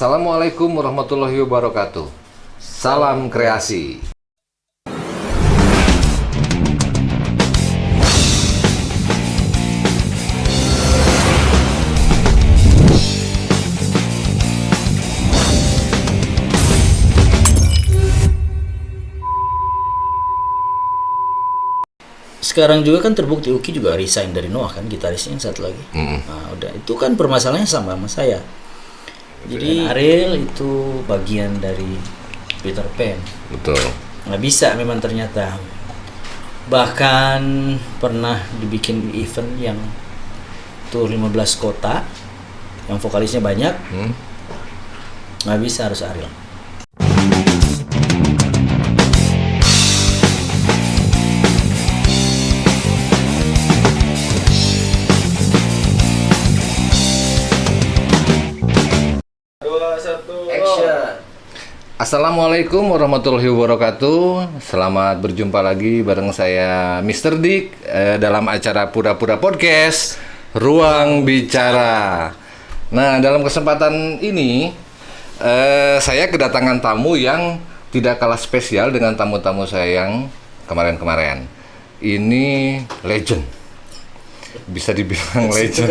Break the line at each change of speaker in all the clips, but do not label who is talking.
Assalamualaikum warahmatullahi wabarakatuh. Salam kreasi.
Sekarang juga kan terbukti Uki juga resign dari Noah kan, gitarisnya yang satu lagi. Nah, udah itu kan permasalahannya sama saya. Jadi Ariel itu bagian dari Peter Pan.
Betul.
Nggak bisa memang ternyata. Bahkan pernah dibikin event yang tuh 15 kota, yang vokalisnya banyak. Nggak bisa, harus Ariel.
Assalamualaikum warahmatullahi wabarakatuh. Selamat berjumpa lagi bareng saya Mr. Dik dalam acara Pura-Pura Podcast Ruang Bicara. Nah, dalam kesempatan ini saya kedatangan tamu yang tidak kalah spesial dengan tamu-tamu saya yang kemarin-kemarin. Ini legend. Bisa dibilang legend.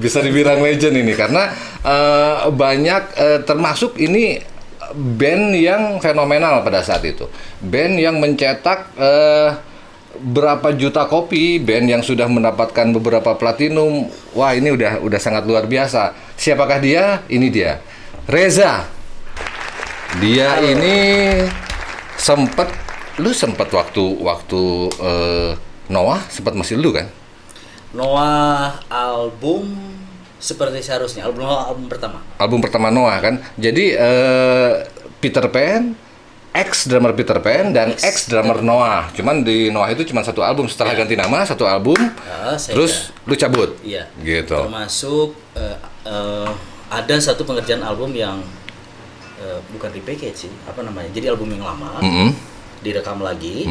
Bisa dibilang legend ini karena banyak termasuk ini band yang fenomenal pada saat itu. Band yang mencetak berapa juta kopi, band yang sudah mendapatkan beberapa platinum. Wah, ini udah sangat luar biasa. Siapakah dia? Ini dia. Reza. Dia ini sempat waktu Noah sempat masih lu kan?
Noah album seperti seharusnya, album pertama. Album
pertama Noah kan. Jadi Peter Pan, ex drummer Peter Pan dan ex drummer Noah. Cuman di Noah itu cuma satu album, setelah ganti nama satu album. Terus lu cabut.
Iya.
Gitu.
Termasuk ada satu pengerjaan album yang bukan repackage sih, apa namanya? Jadi album yang lama direkam lagi,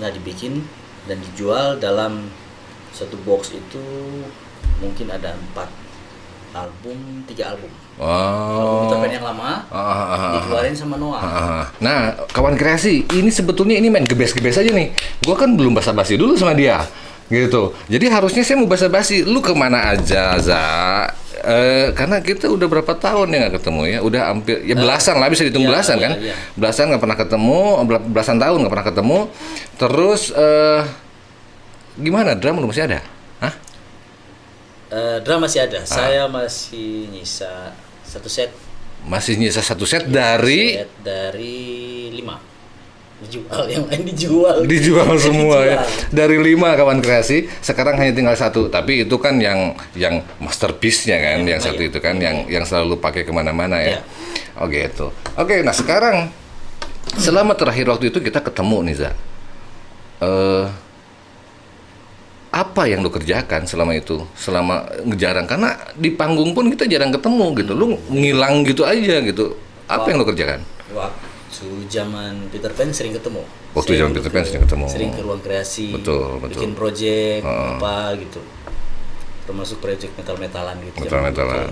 nah dibikin dan dijual dalam satu box itu mungkin ada 3 album. Album Peter Pan yang lama dikeluarin sama Noah.
Nah, kawan kreasi, ini sebetulnya ini main gebes-gebes aja nih. Gua kan belum basa-basi dulu sama dia, gitu. Jadi harusnya saya mau basa-basi. Lu kemana aja, Za? Karena kita udah berapa tahun ya nggak ketemu ya? Udah hampir ya belasan lah, bisa dihitung belasan kan? Belasan nggak pernah ketemu, belasan tahun nggak pernah ketemu. Terus gimana? Drum lu masih ada? Hah?
Drum masih ada. Saya masih nyisa satu set.
Masih nyisa satu set dari
5. Dijual, yang lain dijual
semua ya. Dari 5 kawan kreasi, sekarang hanya tinggal 1. Tapi itu kan yang masterpiece-nya kan, yang satu itu kan yang selalu pakai kemana-mana ya. Oh gitu. Oke, nah sekarang selama terakhir waktu itu kita ketemu nih, Za. Apa yang lu kerjakan selama itu? Selama jarang, karena di panggung pun kita jarang ketemu gitu. Lu ngilang gitu aja gitu. Apa yang lu kerjakan?
Waktu zaman Peter Pan sering ketemu.
Zaman Peter Pan sering ketemu.
Sering ke ruang kreasi.
Betul.
Bikin project apa gitu. Termasuk project metal-metalan gitu.
Metal-metalan.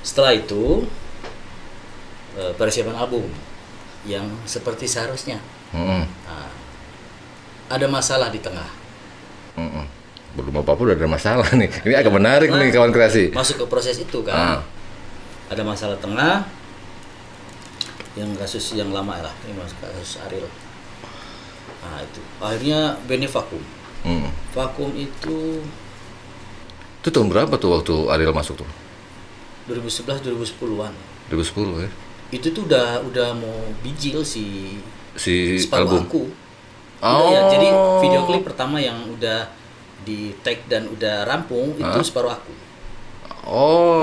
Setelah itu persiapan album yang seperti seharusnya. Nah, ada masalah di tengah.
Belum apa-apa udah ada masalah nih. Ini agak menarik nih kawan kreasi.
Masuk ke proses itu kan. Ada masalah tengah. Yang kasus yang lama lah, ini kasus Ariel. Nah itu, akhirnya bandnya vakum. Vakum itu
tahun berapa tuh waktu Ariel masuk tuh?
2011-2010-an.
2010 ya.
Itu tuh udah mau bijil si
album.
Aku. Ya, jadi video klip pertama yang udah di tag dan udah rampung itu Separuh Aku.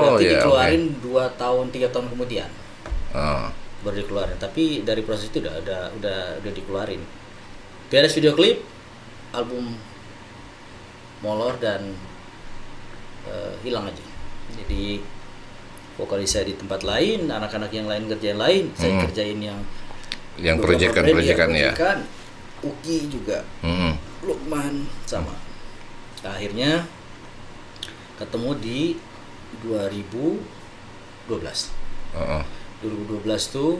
Berarti dikeluarin 2-3 tahun kemudian. Baru dikeluarin. Tapi dari proses itu udah dikeluarin. Beres video klip, album molor dan hilang aja. Jadi vokalis saya di tempat lain, anak-anak yang lain kerjain lain, saya kerjain yang
proyekan ya.
Uki juga, Lukman sama. Nah, akhirnya ketemu di 2012.
Heeh.
2012 tuh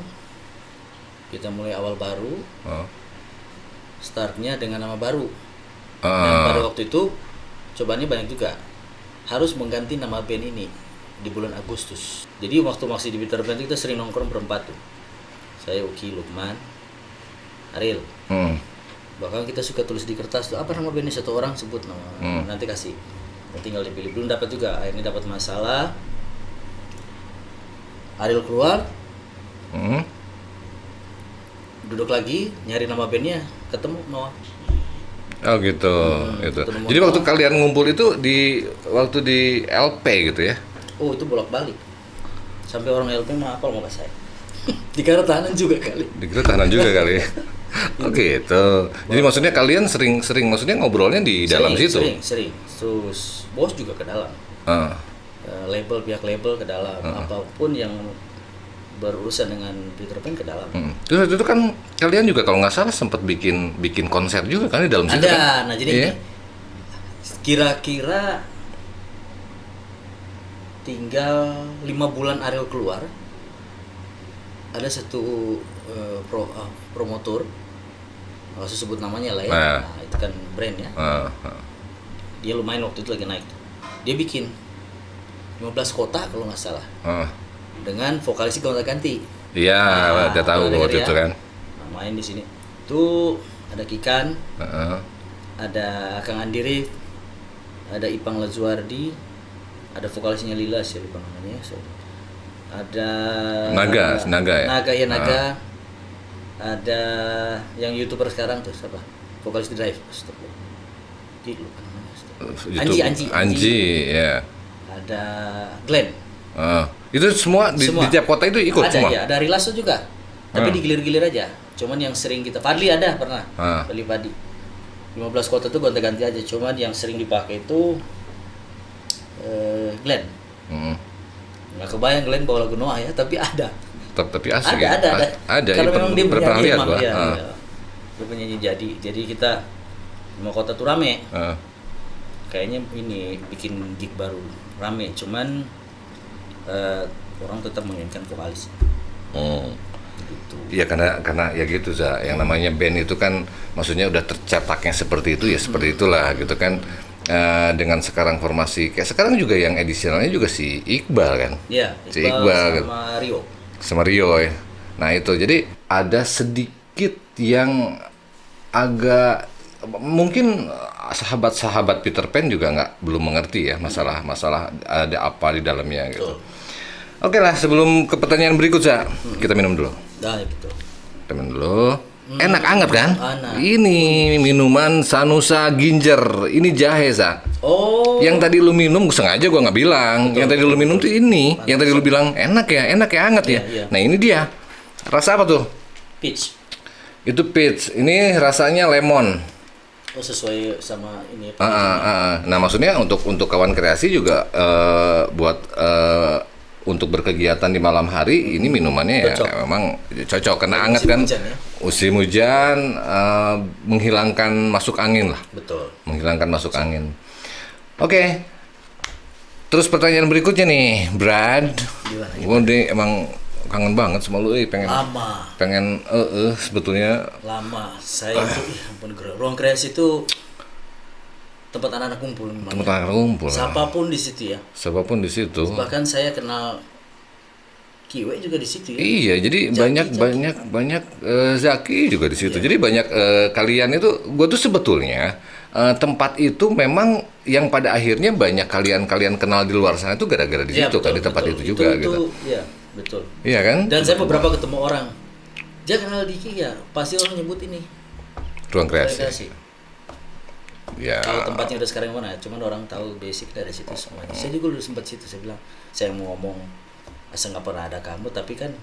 kita mulai awal baru, startnya dengan nama baru. Dan pada waktu itu cobaannya banyak juga. Harus mengganti nama band ini di bulan Agustus. Jadi waktu masih di Peter Pan itu kita sering nongkrong berempat tuh. Saya, Uki, Lukman, Ariel. Bahkan kita suka tulis di kertas tuh apa nama bandnya, satu orang sebut nama, nanti kasih. Tinggal dipilih. Belum dapat juga, akhirnya dapat masalah. Ariel keluar, duduk lagi nyari nama bandnya, ketemu Noah.
Oh gitu, gitu. Jadi waktu kalian ngumpul itu waktu di LP gitu ya?
Oh itu bolak-balik. Sampai orang LP mah hafal muka saya. Dikira tahanan juga kali.
Dikira tahanan juga kali. Oh gitu. Jadi maksudnya kalian sering maksudnya ngobrolnya di dalam situ?
Sering. Terus bos juga ke dalam. Pihak label ke dalam. Apapun yang berurusan dengan Peter Pan ke dalam.
Terus itu kan kalian juga kalau nggak salah sempat bikin konser juga kan di dalam situ kan?
Ada. Nah jadi ini, kira-kira tinggal 5 bulan Ariel keluar, ada satu promotor, nggak usah sebut namanya lah ya. Nah, itu kan brand ya. Dia lumayan waktu itu lagi naik. Dia bikin 15 kota kalau nggak salah. Dengan vokalis gonta-ganti.
Iya, udah tahu waktu itu kan.
Nah, main di sini. Tuh ada Kikan, ada Kang Andiri, ada Ipang Lazuardi, ada vokalisnya Lila, saya lupa namanya. Ada
Naga ya.
Naga. Ada yang YouTuber sekarang tuh siapa? Vokalis The Drive. Lupa namanya. Anji, ya. Ada Glenn.
Itu semua di tiap kota itu ikut
ada,
semua?
Ada ya, ada Rilaso juga. Tapi digilir-gilir aja. Cuman yang sering kita, Fadli ada pernah. Fadli. 15 kota tuh gonta-ganti aja. Cuman yang sering dipakai itu Glenn. Nggak kebayang Glenn bawa lagu Noah ya, tapi ada.
Tapi asik
ada,
ya?
Ada. Karena memang dia
pernah lihat gua.
Dia penyanyi jadi kita 5 kota tuh rame. Kayaknya ini bikin gig baru rame. Cuman orang tetap menginginkan vokalis. Gitu.
Iya karena ya gitu yang namanya band itu kan maksudnya udah tercetaknya seperti itu ya seperti itulah gitu kan. Dengan sekarang formasi kayak sekarang juga yang edisionalnya juga si Iqbal kan.
Iya,
si Iqbal
sama Rio.
Sama Rio ya. Nah itu jadi ada sedikit yang agak mungkin sahabat-sahabat Peter Pan juga belum mengerti ya masalah ada apa di dalamnya gitu. Oke lah, sebelum ke pertanyaan berikut kita minum dulu.
Nah, gitu.
Kita minum dulu. Enak anget kan?
Enak.
Ini minuman Sanusa Ginger. Ini jahe
Oh.
Yang tadi lu minum sengaja gua nggak bilang. Yang tadi lu minum tuh ini. Yang tadi lu bilang enak ya anget ya.
Iya.
Nah ini dia. Rasa apa tuh?
Peach.
Itu peach. Ini rasanya lemon.
Oh sesuai sama ini.
Nah maksudnya untuk kawan kreasi juga buat untuk berkegiatan di malam hari ini minumannya ya memang cocok karena hangat kan. Musim hujan menghilangkan masuk angin lah.
Betul.
Menghilangkan masuk angin. Oke. Terus pertanyaan berikutnya nih, Brad. Gue emang kangen banget sama lu, pengen sebetulnya
lama. Saya itu ampun, ruang kreasi itu tempat anak-anak kumpul.
Tempat anak kumpul.
Siapapun di situ ya.
Siapapun di situ.
Bahkan saya kenal Kiwe juga di situ ya.
Iya, jadi banyak Zaki juga di situ. Jadi banyak kalian itu, gue tuh sebetulnya tempat itu memang yang pada akhirnya banyak kalian kenal di luar sana itu gara-gara di situ kan, di tempat itu juga gitu.
Iya, betul.
Iya kan?
Dan saya beberapa ketemu orang. Dia kenal Diki ya, pasti orang nyebut ini.
Ruang kreasi. Ya.
Kalau tempatnya udah sekarang mana, cuman orang tahu basic dari situ semuanya. Saya juga udah sempat situ, saya bilang, saya mau ngomong asal nggak pernah ada kamu, tapi kan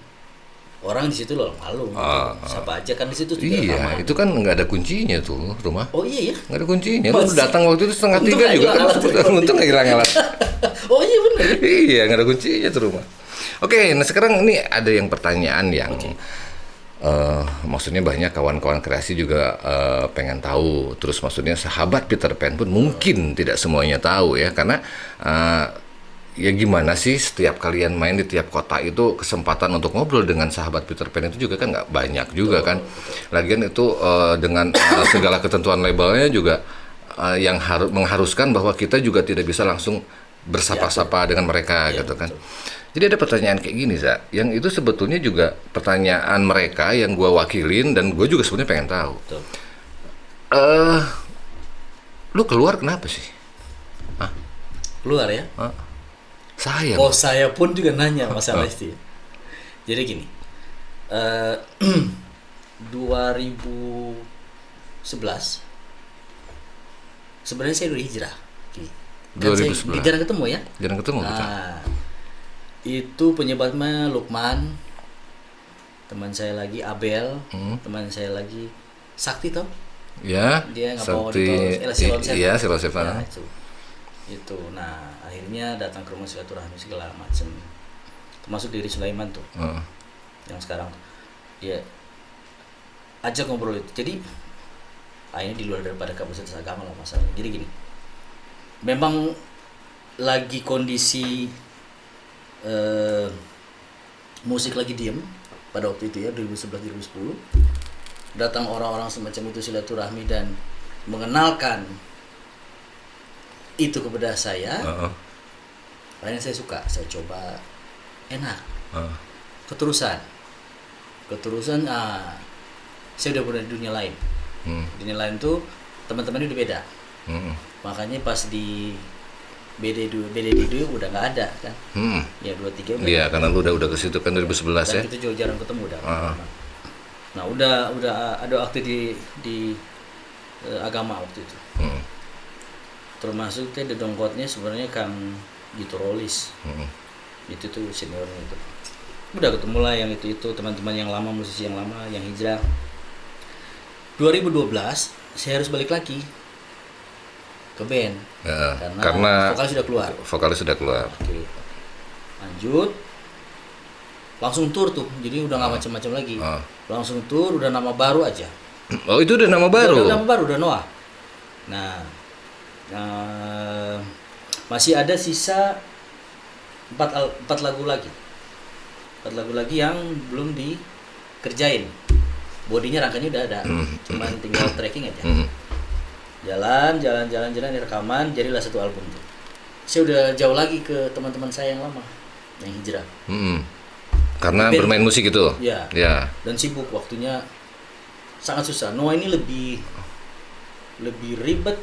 orang di situ loh malu. Siapa aja kan di situ.
Iya, itu kan nggak ada kuncinya tuh rumah.
Oh iya ya.
Nggak ada kuncinya. Lu datang waktu itu 2:30 juga kan. Untung nggak hilang alat.
Oh iya benar.
Iya, nggak ada kuncinya tuh rumah. Oke, nah sekarang ini ada yang pertanyaan yang maksudnya banyak kawan-kawan kreasi juga pengen tahu. Terus maksudnya sahabat Peter Pan pun mungkin tidak semuanya tahu ya, karena ya gimana sih setiap kalian main di tiap kota itu kesempatan untuk ngobrol dengan sahabat Peter Pan itu juga kan nggak banyak juga kan. Lagian itu dengan segala ketentuan labelnya juga yang mengharuskan bahwa kita juga tidak bisa langsung bersapa-sapa dengan mereka gitu kan. Jadi ada pertanyaan kayak gini, Za, yang itu sebetulnya juga pertanyaan mereka yang gue wakilin dan gue juga sebenarnya pengen tahu. Lu keluar kenapa sih? Hah?
Keluar ya?
Saya.
Saya pun juga nanya masalah itu. Jadi gini, 2011 sebenarnya saya udah hijrah. Kan
2011.
jarang ketemu ya?
Jarang ketemu kita.
Itu penyebabnya Lukman, teman saya lagi Abel, teman saya lagi Sakti toh?
Ya.
Dia nggak mau
Sakti. Iya, Silosep.
Ya, itu. Nah, akhirnya datang ke rumah silaturahmi segala macam. Termasuk diri Sulaiman tuh. Yang sekarang dia ajak ngobrol itu. Jadi ini di luar daripada kapasitas agama lah masalahnya. Jadi gini. Memang lagi kondisi musik lagi diem pada waktu itu ya 2011-2010. Datang orang-orang semacam itu silaturahmi dan mengenalkan itu kepada saya. Akhirnya saya suka, saya coba, enak. Keterusan saya udah berada di dunia lain. Dunia lain tuh teman-temannya udah beda. Makanya pas di BD2 udah nggak ada kan. Ya 23 udah.
Iya, karena lu udah ke situ kan 2011
dan
ya.
kita juga jarang ketemu udah. Nah, udah ada aktif di agama waktu itu. Termasuk di dongkotnya sebenarnya Kang Gito Rolis. Itu tuh seniornya itu. Udah ketemu lah yang itu teman-teman yang lama, musisi yang lama yang hijrah. 2012 saya harus balik lagi ke band.
Karena
vokalis sudah keluar. Oke. Lanjut. Langsung tour tuh. Jadi udah nggak macam-macam lagi. Langsung tour, udah nama baru aja.
Oh, itu udah nama baru.
Udah nama baru, udah Noah. Nah, masih ada sisa 4 lagu lagi. 4 lagu lagi yang belum dikerjain. Bodinya rangkanya udah ada. Cuman tinggal tracking aja. Jalan rekaman, jadilah satu album tuh. Saya udah jauh lagi ke teman-teman saya yang lama, yang hijrah.
Karena band, bermain musik itu.
Ya. Dan sibuk, waktunya sangat susah. Noah ini lebih ribet,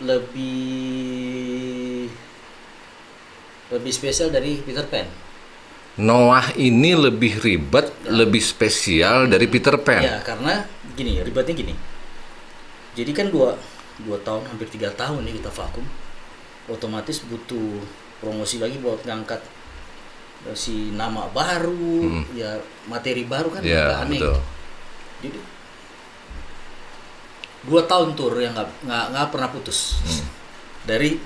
lebih spesial dari Peter Pan.
Noah ini lebih ribet, lebih spesial dari Peter Pan.
Ya, karena gini, ribetnya gini. Jadi kan 2 tahun, hampir 3 tahun nih kita vakum. Otomatis butuh promosi lagi buat ngangkat si nama baru, ya materi baru kan aneh. Betul. Jadi 2 tahun tour yang nggak pernah putus. Dari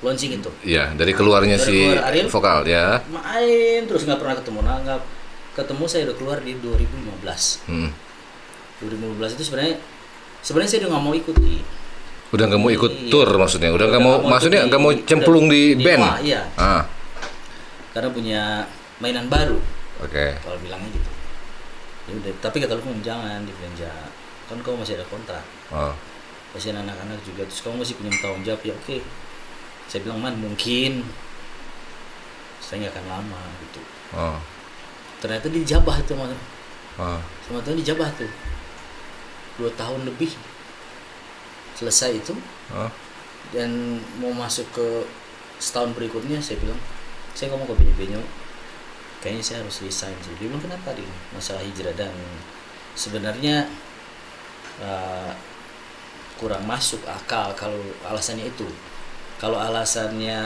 launching itu.
Iya, dari keluarnya si
Ariel,
vokal ya.
Main terus nggak pernah ketemu. Nah, nggak ketemu saya udah keluar di 2015. 2015 itu sebenarnya saya udah nggak mau ikut.
Udah nggak mau ikut tour maksudnya. Udah nggak mau maksudnya nggak mau cemplung di band.
Iya. Karena punya mainan baru.
Oke.
Kalau bilangnya gitu. Ya udah, tapi kata lu jangan dibelanja. Kan kau masih ada kontrak. Masih anak-anak juga, terus kamu masih punya tanggung jawab. Ya oke. Saya bilang, Man, mungkin saya nggak akan lama gitu. Ternyata dijabah itu sama Tuhan, dijabah tuh 2 tahun lebih selesai itu. Dan mau masuk ke setahun berikutnya, saya bilang saya ngomong ke Benyo, kayaknya saya harus resign sih. Dia bilang, kenapa di masalah hijrah? Dan sebenarnya kurang masuk akal kalau alasannya itu. Kalau alasannya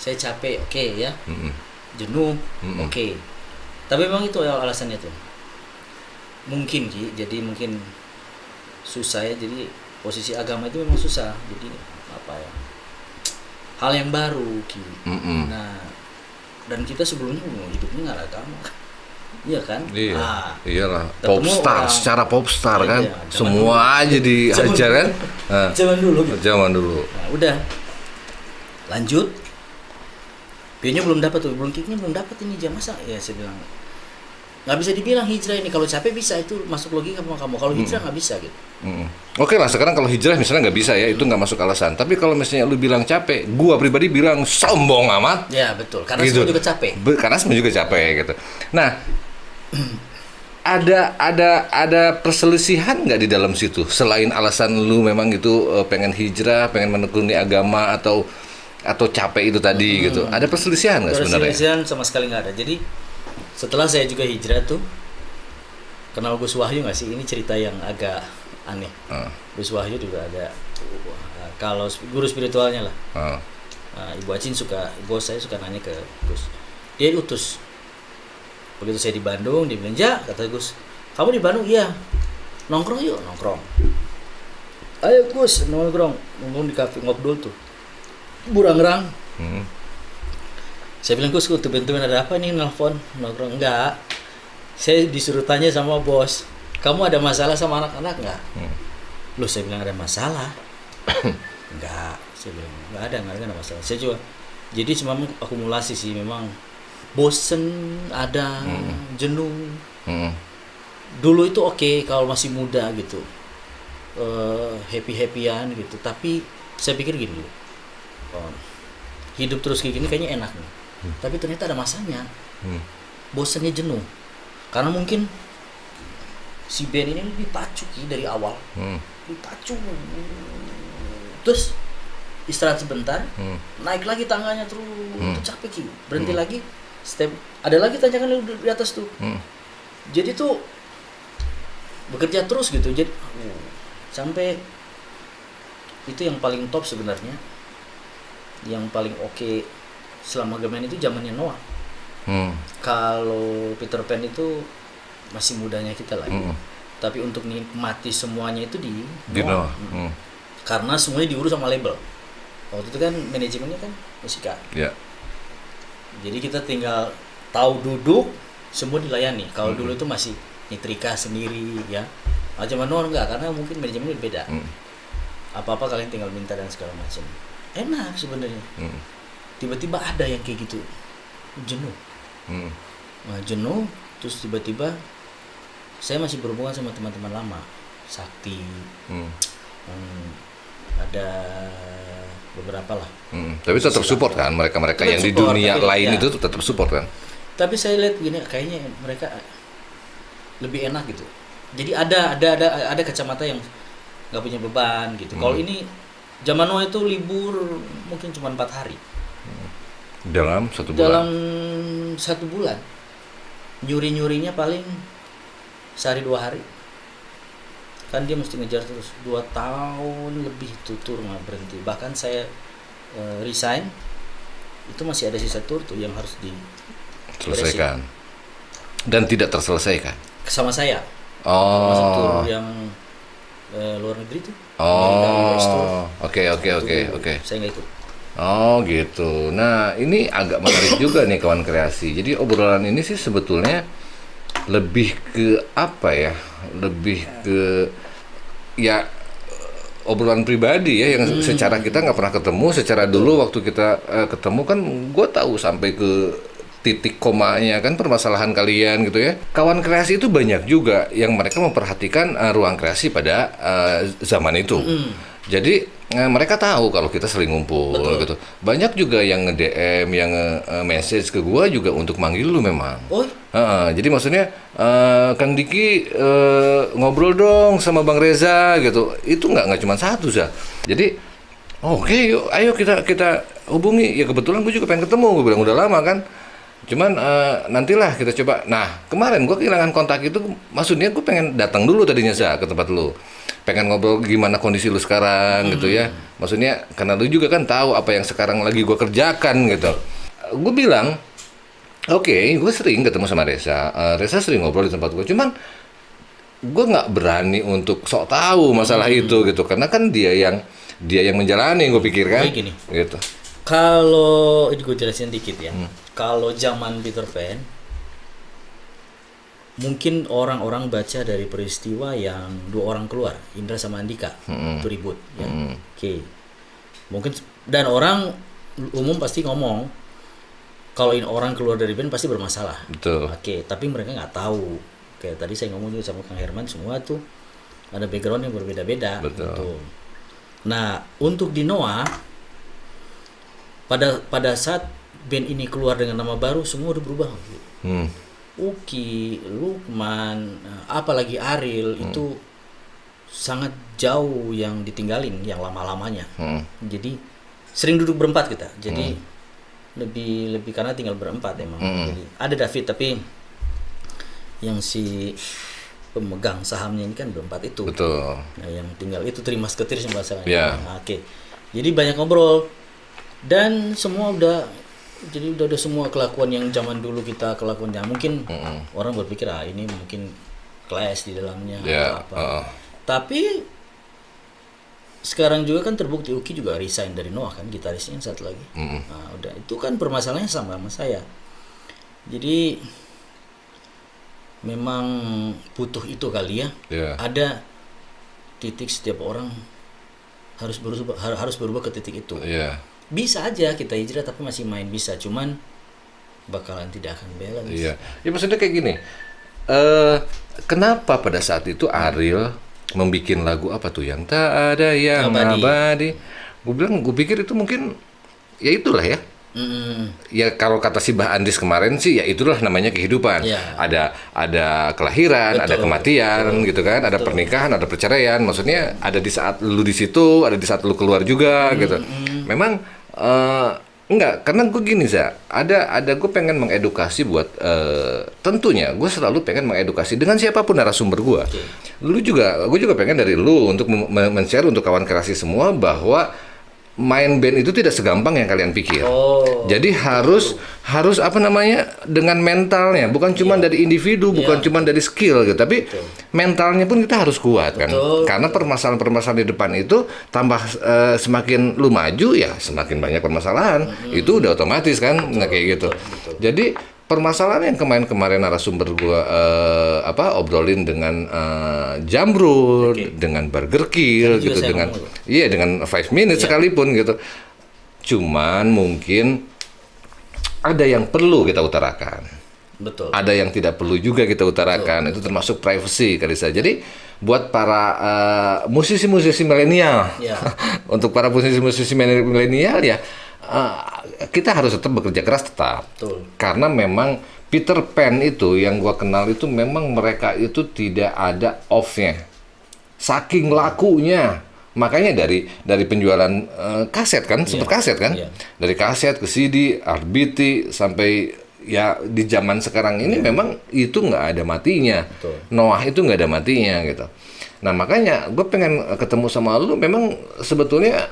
saya capek, oke ya, jenuh, oke. Tapi memang itu alasannya tuh. Mungkin Ki, jadi mungkin susah ya. Jadi posisi agama itu memang susah. Jadi apa ya? Hal yang baru Ki. Nah, dan kita sebelumnya hidupnya nggak ada agama. Iya kan?
Iya. Iyalah. Popstar, secara popstar kan. Iya, semua aja diajar kan.
Zaman dulu gitu.
Zaman dulu.
Nah, udah. Lanjut Bio-nya belum dapat tuh, belum kicknya belum dapat ini jam masa ya saya bilang nggak bisa dibilang hijrah ini, kalau capek bisa itu masuk logika sama kamu, kalau hijrah nggak bisa gitu.
Oke lah, sekarang kalau hijrah misalnya nggak bisa ya, itu nggak masuk alasan. Tapi kalau misalnya lu bilang capek, gua pribadi bilang sombong amat.
Ya betul, karena
Gitu.
semua juga capek.
Karena semua juga capek gitu. Nah, ada perselisihan nggak di dalam situ selain alasan lu memang gitu pengen hijrah, pengen menekuni agama atau capek itu tadi gitu. Ada perselisihan nggak sebenarnya?
Perselisihan sama sekali nggak ada. Jadi setelah saya juga hijrah tuh, kenal Gus Wahyu nggak sih? Ini cerita yang agak aneh. Gus Wahyu juga ada, kalau guru spiritualnya lah. Ibu Acin bos saya suka nanya ke Gus. Dia utus. Begitu saya di Bandung, dia bilang, "Ja," kata Gus, "kamu di Bandung?" "Iya." "Nongkrong yuk." "Nongkrong." "Ayo Gus, nongkrong di kafe ngobrol tuh." Burangrang. Saya bilang, "Gus, teman-teman ada apa nih nelfon nongkrong?" "Enggak. Saya disuruh tanya sama bos, kamu ada masalah sama anak-anak nggak?" Loh, saya bilang ada masalah. Enggak, saya bilang enggak ada masalah. Saya juga jadi memang akumulasi sih, memang bosen, ada jenuh. Dulu itu oke, kalau masih muda gitu, happy-happyan gitu. Tapi saya pikir gini dulu, hidup terus kayak gini kayaknya enak nih. Tapi ternyata ada masanya. Bosennya, jenuh. Karena mungkin si Ben ini lebih pacu dari awal. Dipacu. Terus istirahat sebentar, naik lagi tangganya terus, itu capek Ki. Berhenti lagi, step, ada lagi tanjakan di atas tuh. Jadi tuh bekerja terus gitu. Jadi sampai itu yang paling top sebenarnya. Yang paling oke selama gamen itu zamannya Noah. Kalau Peter Pan itu masih mudanya kita lagi. Tapi untuk nikmati semuanya itu di Noah. Karena semuanya diurus sama label. Waktu itu kan manajemennya kan Musika.
Yeah.
Jadi kita tinggal tahu duduk, semua dilayani. Kalau dulu itu masih nyetrika sendiri ya. Zaman Noah enggak, karena mungkin manajemennya beda. Apa-apa kalian tinggal minta dan segala macam. Enak sebenarnya. Tiba-tiba ada yang kayak gitu, jenuh. Nah, jenuh, terus tiba-tiba saya masih berhubungan sama teman-teman lama, Sakti, ada beberapa lah.
Tapi tetap support kan mereka yang di dunia lain itu tetap support kan.
Tapi saya lihat gini, kayaknya mereka lebih enak gitu. Jadi ada kacamata yang nggak punya beban gitu. Kalau ini zaman Noah itu libur mungkin cuma 4 hari.
Dalam 1 bulan.
Dalam 1 bulan. Nyuri-nyurinya paling sehari 2 hari. Kan dia mesti ngejar terus 2 tahun lebih tutur nggak berhenti. Bahkan saya resign itu masih ada sisa tur tuh yang harus
selesaikan. Dan tidak terselesaikan.
Sama saya. Masuk tur yang luar negeri tuh.
Oke.
Saya nggak ikut.
Oh gitu. Nah ini agak menarik juga nih kawan kreasi. Jadi obrolan ini sih sebetulnya lebih ke apa ya? Lebih ke ya obrolan pribadi ya yang secara kita nggak pernah ketemu. Secara dulu waktu kita ketemu kan gue tahu sampai ke titik komanya kan permasalahan kalian gitu ya. Kawan kreasi itu banyak juga yang mereka memperhatikan ruang kreasi pada zaman itu. Jadi mereka tahu kalau kita sering ngumpul. Betul. Gitu. Banyak juga yang nge-DM, yang message ke gua juga untuk manggil lu memang. Jadi maksudnya Kang Diki ngobrol dong sama Bang Reza gitu. Itu nggak cuma satu sih. Jadi oke, yuk, ayo kita hubungi. Ya kebetulan gue juga pengen ketemu. Gue bilang udah lama kan. Cuman nantilah kita coba. Nah kemarin gue kehilangan kontak itu, maksudnya gue pengen datang dulu tadinya sih ke tempat lu, pengen ngobrol gimana kondisi lu sekarang gitu ya. Maksudnya karena lu juga kan tahu apa yang sekarang lagi gue kerjakan gitu. Gue bilang oke, gue sering ketemu sama Reza. Reza sering ngobrol di tempat gue. Cuman gue nggak berani untuk sok tahu masalah itu gitu, karena kan dia yang menjalani, gue pikir kan.
Gini.
Gitu.
Kalau ini gue jelasin dikit ya. Kalau zaman Peter Pan, mungkin orang-orang baca dari peristiwa yang 2 orang keluar, Indra sama Andika, itu ribut, ya. Oke. Mungkin dan orang umum pasti ngomong kalau ini orang keluar dari band pasti bermasalah.
Betul.
Oke, tapi mereka nggak tahu. Kayak tadi saya ngomong juga sama Kang Herman, semua tuh ada background yang berbeda-beda.
Betul.
Gitu. Nah, untuk di Noah pada saat band ini keluar dengan nama baru, semua udah berubah. Uki, Lukman, apalagi Ariel itu sangat jauh yang ditinggalin yang lama-lamanya. Jadi sering duduk berempat kita. Jadi lebih karena tinggal berempat emang. Jadi ada David tapi yang si pemegang sahamnya ini kan berempat itu.
Betul.
Nah, yang tinggal itu terima seketir sih bahasanya.
Yeah.
Nah, oke. Jadi banyak ngobrol dan semua udah semua kelakuan yang zaman dulu kita kelakuan yang mungkin orang berpikir ini mungkin clash di dalamnya atau apa. Tapi sekarang juga kan terbukti Uki juga resign dari Noah kan, gitarisnya satu lagi. Nah, udah itu kan permasalahannya sama saya. Jadi memang butuh itu kali ya. Ada titik setiap orang harus berubah ke titik itu. Bisa aja kita hijrah tapi masih main bisa, cuman bakalan tidak akan balance.
Ya maksudnya kayak gini. Kenapa pada saat itu Ariel membikin lagu apa tuh yang tak ada yang abadi? Gue pikir itu mungkin ya itulah ya. Ya kalau kata si Bah Andis kemarin sih ya itulah namanya kehidupan. Ada kelahiran, ada kematian gitu kan, ada pernikahan, ada perceraian. Maksudnya ada di saat lu di situ, ada di saat lu keluar juga gitu. Memang enggak, karena gue gini ada gue pengen mengedukasi buat tentunya gue selalu pengen mengedukasi dengan siapapun narasumber gue. Gue juga pengen dari lu untuk men-share untuk kawan kreasi semua bahwa main band itu tidak segampang yang kalian pikir. Jadi harus apa namanya dengan mentalnya, bukan cuma dari individu, bukan cuma dari skill gitu, tapi mentalnya pun kita harus kuat kan. Karena permasalahan-permasalahan di depan itu tambah semakin lu maju ya semakin banyak permasalahan. Itu udah otomatis kan, kayak gitu. Jadi permasalahan yang kemarin narasumber gua obrolin dengan Jamrud, dengan Burger Kill gitu, dengan dengan 5 minutes sekalipun gitu. Cuman mungkin ada yang perlu kita utarakan.
Betul.
Ada yang tidak perlu juga kita utarakan. Itu termasuk privacy kali saja. Jadi buat para musisi-musisi milenial, untuk para musisi-musisi milenial ya. Kita harus tetap bekerja keras tetap. Karena memang Peter Pan itu yang gua kenal itu memang mereka itu tidak ada off-nya. Saking lakunya. Makanya dari penjualan kaset kan, sempat kaset kan? Dari kaset ke CD, RBT sampai ya di zaman sekarang ini memang itu nggak ada matinya. Noah itu nggak ada matinya gitu. Nah, makanya gue pengen ketemu sama lu memang sebetulnya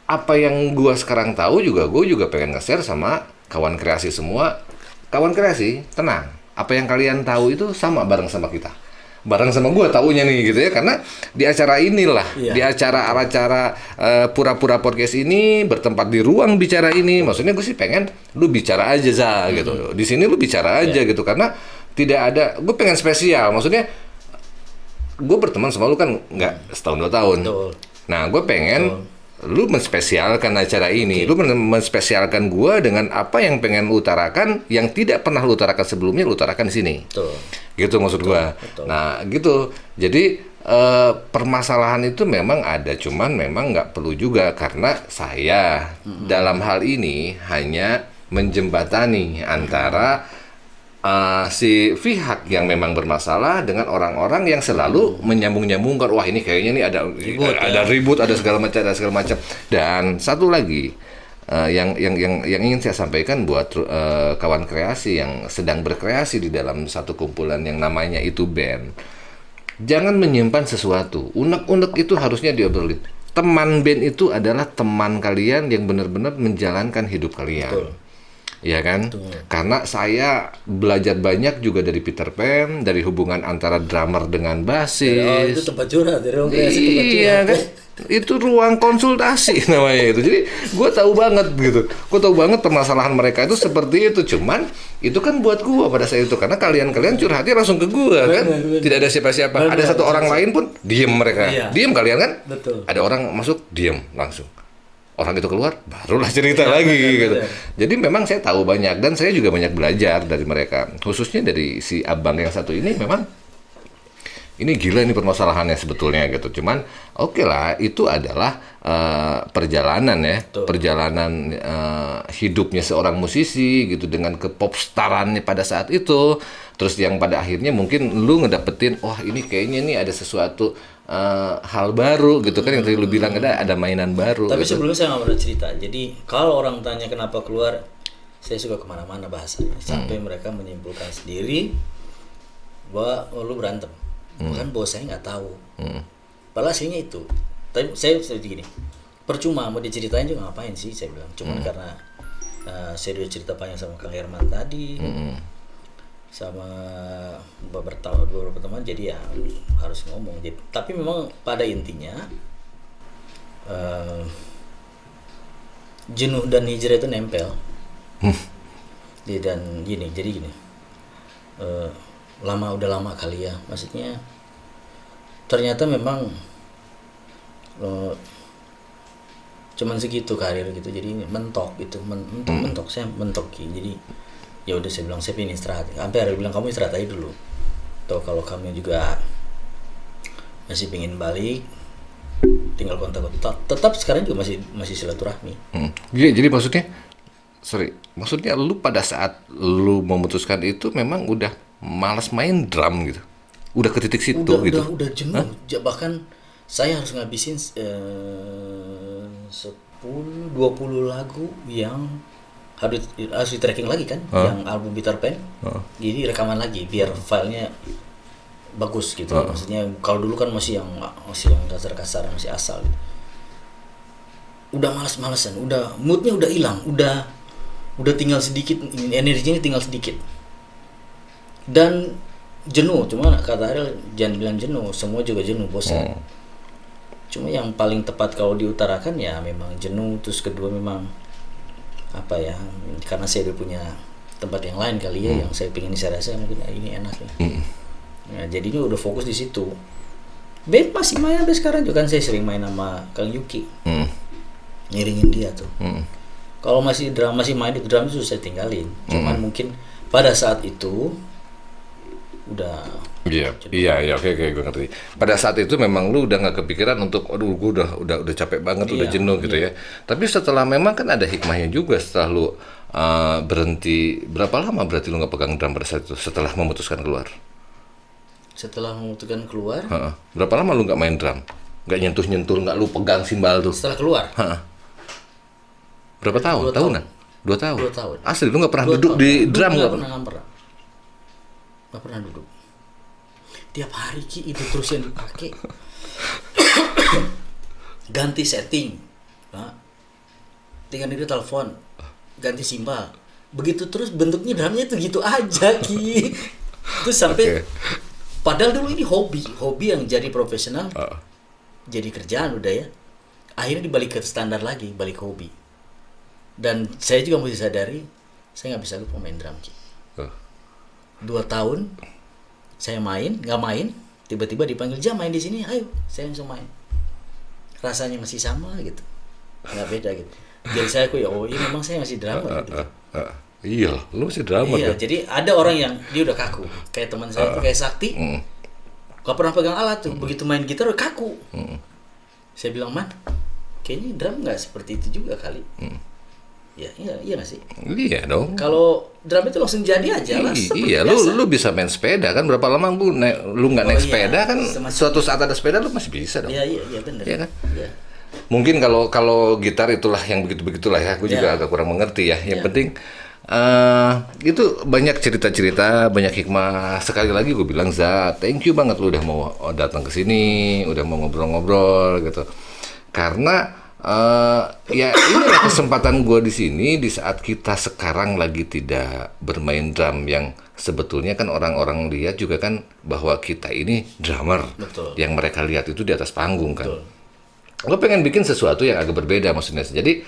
apa yang gua sekarang tahu gue juga pengen nge-share sama kawan kreasi semua. Kawan kreasi, tenang. Apa yang kalian tahu itu sama bareng sama kita. Bareng sama gua taunya nih gitu ya. Karena di acara inilah, di acara Pura-Pura Podcast ini bertempat di ruang bicara ini. Maksudnya gue sih pengen lu bicara aja gitu. Di sini lu bicara aja gitu karena tidak ada, gue pengen spesial. Maksudnya gue berteman sama lu kan nggak setahun 2 tahun. Nah, gue pengen lu menspesialkan acara ini, lu menspesialkan gua dengan apa yang pengen lu utarakan, yang tidak pernah lu utarakan sebelumnya, lu utarakan di sini. Gitu maksud gua. Nah, gitu. Jadi permasalahan itu memang ada, cuman memang nggak perlu juga karena saya dalam hal ini hanya menjembatani antara si pihak yang memang bermasalah dengan orang-orang yang selalu menyambung-nyambungkan, wah ini kayaknya nih ada ribut, ada segala macam. Dan satu lagi yang ingin saya sampaikan buat kawan kreasi yang sedang berkreasi di dalam satu kumpulan yang namanya itu band, jangan menyimpan sesuatu. Unek-unek itu harusnya diobrolin. Teman band itu adalah teman kalian yang benar-benar menjalankan hidup kalian. Ya kan? Karena saya belajar banyak juga dari Peter Pan, dari hubungan antara drummer dengan bassis.
Itu tempat curhat, dari ruang kreasi tempat curhat.
Kan? Itu ruang konsultasi namanya itu. Jadi gue tahu banget gitu. Gue tahu banget permasalahan mereka itu seperti itu. Cuman itu kan buat gue pada saat itu karena kalian curhatnya langsung ke gue kan. Tidak ada siapa-siapa. Ada satu orang lain pun diem mereka. Diem kalian kan?
Betul.
Ada orang masuk diem langsung. orang itu keluar, barulah cerita lagi gitu. Jadi memang saya tahu banyak dan saya juga banyak belajar dari mereka. Khususnya dari si abang yang satu ini memang ini gila ini permasalahannya sebetulnya gitu. Cuman oke lah itu adalah perjalanan ya, perjalanan hidupnya seorang musisi gitu dengan kepopstarannya pada saat itu. Terus yang pada akhirnya mungkin lu ngedapetin, wah ini kayaknya nih ada sesuatu hal baru gitu kan yang tadi lu bilang ada mainan baru.
Tapi
gitu.
sebelumnya saya nggak pernah cerita. Jadi kalau orang tanya kenapa keluar, saya suka kemana-mana bahasanya sampai mereka menyimpulkan sendiri bahwa lu berantem. Bahkan bos saya nggak tahu. Padahal aslinya itu. Tapi saya seperti gini. Percuma mau diceritain juga ngapain sih saya bilang. Cuman karena saya udah cerita panjang sama Kang Herman tadi. Sama beberapa teman, jadi ya harus ngomong. Jadi, tapi memang pada intinya jenuh dan hijrah itu nempel. Dan jadi gini, udah lama kali ya, maksudnya ternyata memang cuman segitu karir gitu, jadi mentok gitu, mentok saya mentok jadi ya udah saya bilang saya pengen istirahat. Sampai ada bilang kamu istirahat aja dulu. Atau kalau kamu juga masih pengen balik, tinggal kontak-kontak. Tetap sekarang juga masih silaturahmi.
Jadi maksudnya lu pada saat lu memutuskan itu memang udah malas main drum gitu. Udah ke titik situ gitu.
Udah jenuh. Bahkan saya harus ngabisin 10-20 lagu yang harus di tracking lagi kan, yang album Peter Pan. Jadi rekaman lagi biar filenya bagus gitu. Maksudnya kalau dulu kan masih yang kasar-kasar, masih asal gitu. Udah malas-malasan, udah moodnya udah hilang, udah tinggal sedikit, energinya tinggal sedikit. Dan jenuh, cuma kata Ariel jangan bilang jenuh, semua juga jenuh, bosan. Cuma yang paling tepat kalau diutarakan ya memang jenuh, terus kedua memang apa ya, karena saya udah punya tempat yang lain kali ya, yang saya pingin saya rasa mungkin ini enak nih. Nah, jadinya udah fokus di situ. Band masih main sampai sekarang juga kan, saya sering main sama Kang Yuki. Ngiringin dia tuh. Kalau masih main di drum itu saya tinggalin. Cuman mungkin pada saat itu udah
Iya, oke, gue ngerti. Pada saat itu memang lu udah nggak kepikiran untuk, aduh, gue udah capek banget, udah jenuh gitu ya. Tapi setelah memang kan ada hikmahnya juga setelah lu berhenti. Berapa lama berarti lu nggak pegang drum pada saat itu setelah memutuskan keluar?
Setelah memutuskan keluar?
Berapa lama lu nggak main drum? Nggak nyentuh, nggak lu pegang simbal tuh?
Setelah keluar?
Berapa tahun?
2 tahun.
Tahunan? 2 tahun?
2 tahun.
Asli lu nggak pernah duduk di drum?
Nggak pernah duduk. Tiap hari Ki itu terus yang dipakai. Ganti setting, tinggal dia telepon, ganti simbal, begitu terus bentuknya drumnya itu gitu aja Ki. Terus sampai padahal dulu ini hobi yang jadi profesional, jadi kerjaan udah ya. Akhirnya dibalik ke standar lagi, balik hobi. Dan saya juga mesti sadari, saya nggak bisa lupa main drum Ki. 2 tahun saya nggak main, tiba-tiba dipanggil Jam main di sini, ayo saya langsung main. Rasanya masih sama gitu, nggak beda gitu. Jadi saya ini memang saya masih drummer gitu.
Iya, lu masih drummer.
Iya, jadi ada orang yang dia udah kaku, kayak teman saya tuh kayak Sakti, nggak pernah pegang alat tuh, begitu main gitar udah kaku. Saya bilang, Man, kayaknya drum nggak seperti itu juga kali. Ya, iya nggak sih?
Iya dong.
Kalau drum itu langsung jadi aja lah.
Iya, lu bisa main sepeda kan? Berapa lama lu nggak naik sepeda kan? Suatu saat ada sepeda lu masih bisa dong.
Iya benar.
Iya kan?
Iya.
Mungkin kalau gitar itulah yang begitulah ya. Gue juga agak kurang mengerti ya. Yang penting itu banyak cerita-cerita, banyak hikmah. Sekali lagi gue bilang, thank you banget lu udah mau datang ke sini, udah mau ngobrol-ngobrol gitu. Karena ya inilah kesempatan gue di sini di saat kita sekarang lagi tidak bermain drum, yang sebetulnya kan orang-orang lihat juga kan bahwa kita ini drummer.
Betul.
Yang mereka lihat itu di atas panggung kan. Gue pengen bikin sesuatu yang agak berbeda maksudnya. Jadi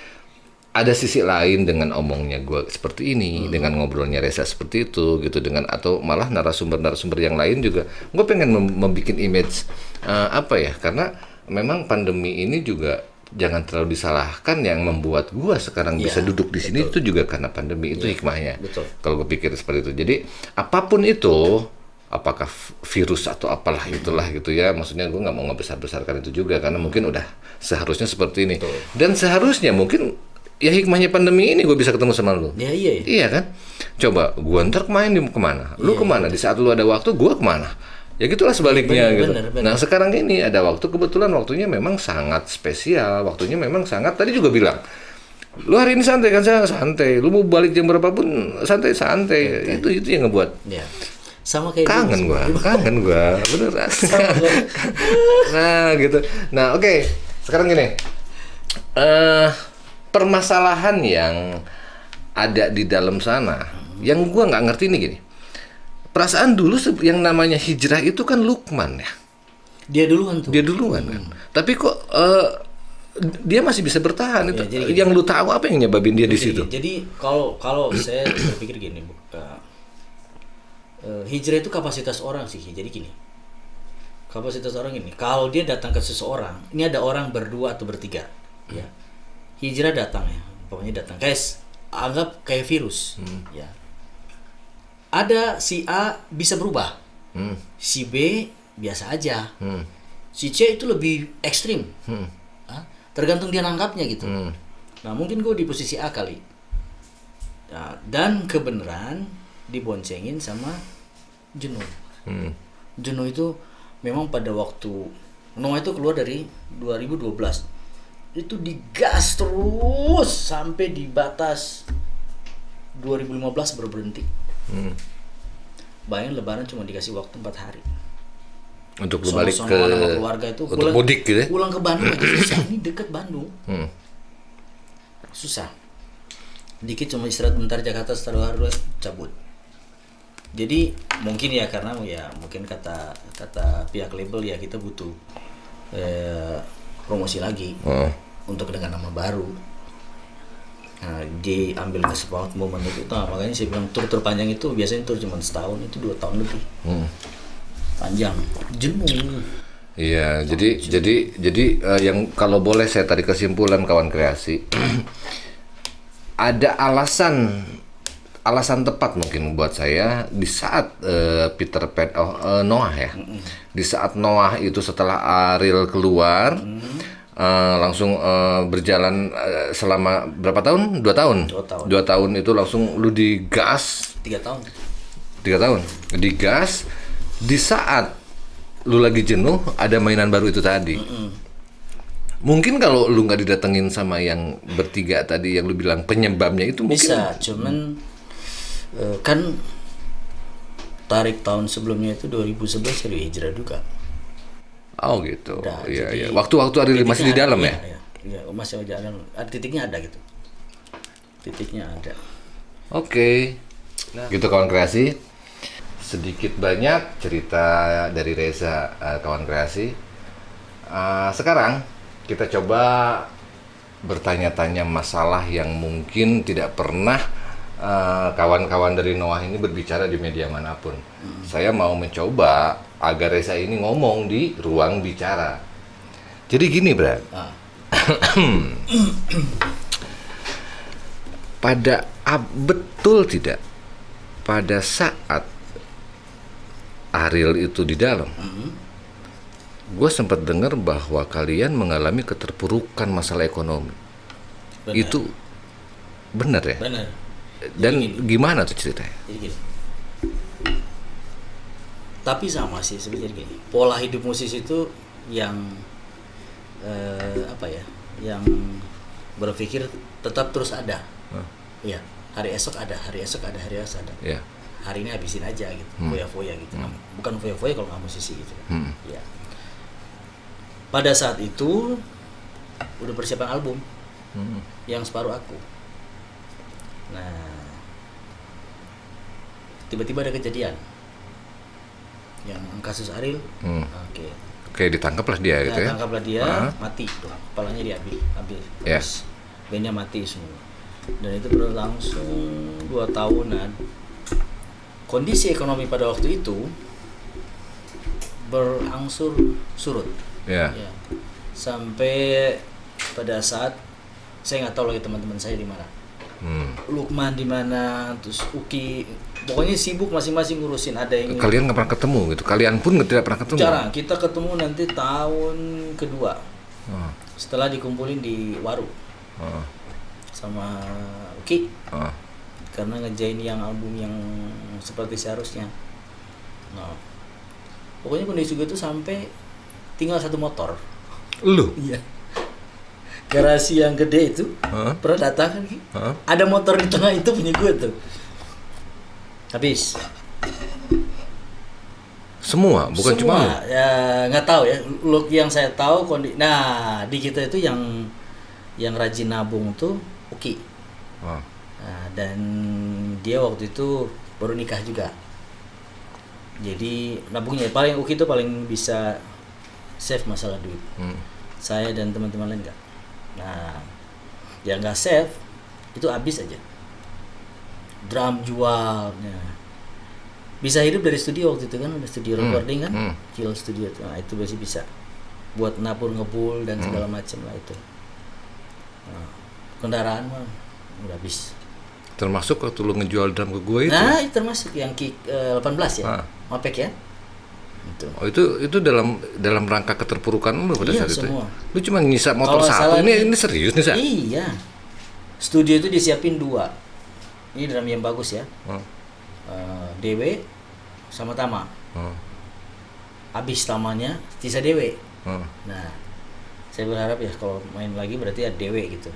ada sisi lain dengan omongnya gue seperti ini, dengan ngobrolnya Reza seperti itu gitu, dengan atau malah narasumber yang lain juga. Gue pengen membuat image apa ya, karena memang pandemi ini juga jangan terlalu disalahkan yang membuat gua sekarang
Iya,
bisa duduk di sini itu juga karena pandemi, itu hikmahnya.
betul.
Kalau gue pikir seperti itu. Jadi apapun itu, apakah virus atau apalah itulah gitu ya, maksudnya gue nggak mau ngebesar-besarkan itu juga karena mungkin udah seharusnya seperti ini.
Betul.
Dan seharusnya mungkin ya hikmahnya pandemi ini gue bisa ketemu sama lu.
Ya, iya.
Iya kan? Coba gua ntar main di kemana? Lu kemana? Di saat lu ada waktu, gua kemana? Ya gitulah sebaliknya gitu.
bener.
Nah sekarang ini ada waktu, kebetulan waktunya memang sangat spesial, waktunya memang sangat, tadi juga bilang, lu hari ini santai kan? Saya santai. Lu mau balik jam berapapun santai-santai. Itu yang ngebuat
Ya. Sama kayak
kangen
dulu.
kangen gua, beneran. Nah gitu. Nah oke, sekarang gini, permasalahan yang ada di dalam sana, yang gua nggak ngerti ini gini. Perasaan dulu yang namanya hijrah itu kan Lukman ya.
Dia duluan tuh.
Dia duluan kan. Tapi kok dia masih bisa bertahan itu.
jadi
Yang lu tahu apa yang nyebabin dia di situ?
Jadi kalau saya berpikir gini, hijrah itu kapasitas orang sih. Jadi gini, kapasitas orang ini, kalau dia datang ke seseorang, ini ada orang berdua atau bertiga, ya, hijrah datang ya, pokoknya datang. Guys, anggap kayak virus, ya. Ada si A bisa berubah, si B biasa aja, si C itu lebih ekstrim, tergantung dia nangkapnya gitu. Nah mungkin gue di posisi A kali, nah, dan kebenaran diboncengin sama Jenuh. Jenuh itu memang pada waktu Noah itu keluar dari 2012 itu digas terus sampai di batas 2015 baru berhenti. Bayangin lebaran cuma dikasih waktu 4 hari
Untuk lu balik ke
sama keluarga itu
untuk mudik gitu ya?
pulang ke Bandung aja susah. Ini dekat Bandung, susah. Dikit cuma istirahat bentar Jakarta, setelah harus cabut. Jadi mungkin ya karena ya mungkin kata pihak label ya kita butuh promosi lagi untuk dengan nama baru. Nah, diambil kesempatan momen itu. Nah, makanya saya bilang tur terpanjang itu biasanya tur cuma setahun, itu 2 tahun lebih. Panjang, jenuh.
Iya, jadi yang kalau boleh saya tarik kesimpulan kawan kreasi, ada alasan tepat mungkin buat saya di saat Noah ya, di saat Noah itu setelah Ariel keluar, langsung berjalan selama berapa tahun? 2 tahun. 2 tahun itu langsung lu digas.
3 tahun.
3 tahun digas. Di saat lu lagi jenuh, ada mainan baru itu tadi. Mungkin kalau lu nggak didatengin sama yang bertiga tadi yang lu bilang penyebabnya itu mungkin
bisa, cuman kan tarik tahun sebelumnya itu 2011 dari hijrah juga.
Oh gitu.
Udah,
Iya,
jadi
iya. Waktu Ariel masih di dalam ya?
Iya, masih di dalam. Titiknya ada gitu. Titiknya ada.
Oke. Nah, gitu kawan kreasi. Sedikit banyak cerita dari Reza, kawan kreasi. Sekarang kita coba bertanya-tanya masalah yang mungkin tidak pernah kawan-kawan dari Noah ini berbicara di media manapun. Saya mau mencoba agar Reza ini ngomong di ruang bicara. Jadi gini, Brad. Betul tidak? Pada saat Ariel itu di dalam, gue sempat dengar bahwa kalian mengalami keterpurukan masalah ekonomi.
Benar.
Itu benar ya?
Benar.
Dan gimana tuh ceritanya?
Jadi gini. Tapi sama sih sebenarnya gini. Pola hidup musisi itu yang yang berpikir tetap terus ada. Iya. Hari esok ada.
Ya.
Hari ini habisin aja gitu, foya-foya gitu. Bukan foya-foya kalau nggak musisi gitu kan. Ya. Pada saat itu udah persiapan album yang separuh aku. Nah, tiba-tiba ada kejadian yang kasus Ariel.
Oke, ditangkaplah dia gitu ya.
Tangkaplah dia, mati tuh, kepalanya diambil. Terus bandnya mati semua. Dan itu berlangsung 2 tahunan. Kondisi ekonomi pada waktu itu berangsur surut.
Ya.
Ya. Sampai pada saat saya nggak tahu lagi teman-teman saya di mana. Lukman di mana, terus Uki, pokoknya sibuk masing-masing ngurusin. Ada yang
kalian nggak pernah ketemu gitu, kalian pun tidak pernah ketemu?
jarang. Kita ketemu nanti tahun kedua setelah dikumpulin di Waru sama Uki karena ngejain yang album yang seperti seharusnya. Nah, pokoknya kondisi gue tuh sampai tinggal satu motor.
Lu?
Iya. Garasi yang gede itu pernah datang kan? Ada motor di tengah itu punya gue tuh. Habis.
Semua, bukan cuma lu?
Ya nggak tahu ya. Look yang saya tahu nah di kita itu yang rajin nabung tuh Uki. Nah, dan dia waktu itu baru nikah juga. Jadi nabungnya paling Uki itu paling bisa save masalah duit. Saya dan teman-teman lain enggak. Nah, yang nggak save itu habis aja. Drum jualnya. Bisa hidup dari studio waktu itu kan, ada studio recording kan, Kill Studio itu. Nah, itu masih bisa buat nabur ngebul dan segala macam lah itu. Nah, kendaraan mah udah habis.
Termasuk waktu lu ngejual drum ke gue itu?
Nah, itu termasuk yang kick 18 ya, Mapek ya. Itu.
Oh itu dalam rangka keterpurukan lu pada saat
semua.
itu? Lu cuma nyisa motor
Kalau
satu, ini serius nih, Sa?
Iya. Studio itu disiapin 2. Ini drum yang bagus ya. DW sama Tama. Habis Tamanya, sisa DW. Nah, saya berharap ya kalau main lagi berarti ada DW gitu.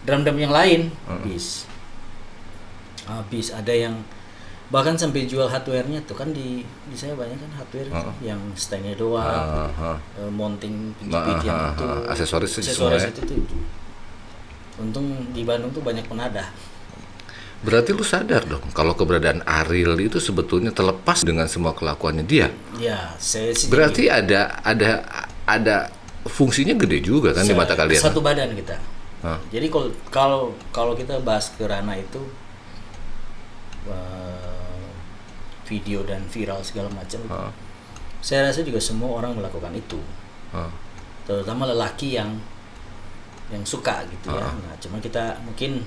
Drum-drum yang lain habis. Ada yang bahkan sampai jual hardware-nya tuh kan di saya banyak kan hardware yang stand-nya doang, mounting PGP yang itu,
aksesoris
itu tuh. Untung di Bandung tuh banyak penadah.
Berarti lu sadar dong kalau keberadaan Ariel itu sebetulnya terlepas dengan semua kelakuannya dia.
Ya, saya sih.
Berarti ada fungsinya gede juga kan di mata kalian.
Satu badan kita. Jadi kalau kita bahas ke ranah itu video dan viral segala macam, saya rasa juga semua orang melakukan itu, terutama lelaki yang suka gitu ya. Nah, cuma kita mungkin